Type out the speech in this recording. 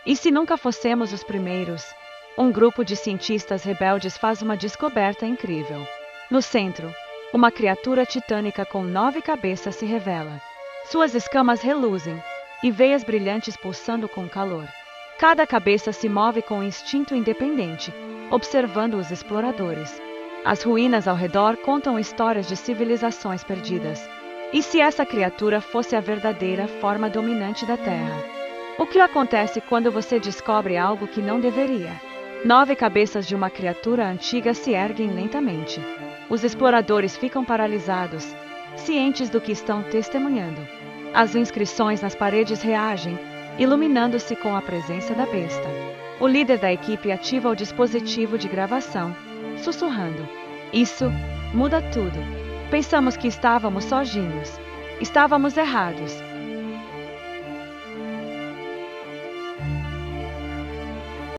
E se nunca fossemos os primeiros? Um grupo de cientistas rebeldes faz uma descoberta incrível. No centro, uma criatura titânica com 9 cabeças se revela. Suas escamas reluzem e veias brilhantes pulsando com calor. Cada cabeça se move com um instinto independente, observando os exploradores. As ruínas ao redor contam histórias de civilizações perdidas. E se essa criatura fosse a verdadeira forma dominante da Terra? O que acontece quando você descobre algo que não deveria? 9 cabeças de uma criatura antiga se erguem lentamente. Os exploradores ficam paralisados, cientes do que estão testemunhando. As inscrições nas paredes reagem, iluminando-se com a presença da besta. O líder da equipe ativa o dispositivo de gravação, sussurrando: "Isso muda tudo. Pensamos que estávamos sozinhos. Estávamos errados.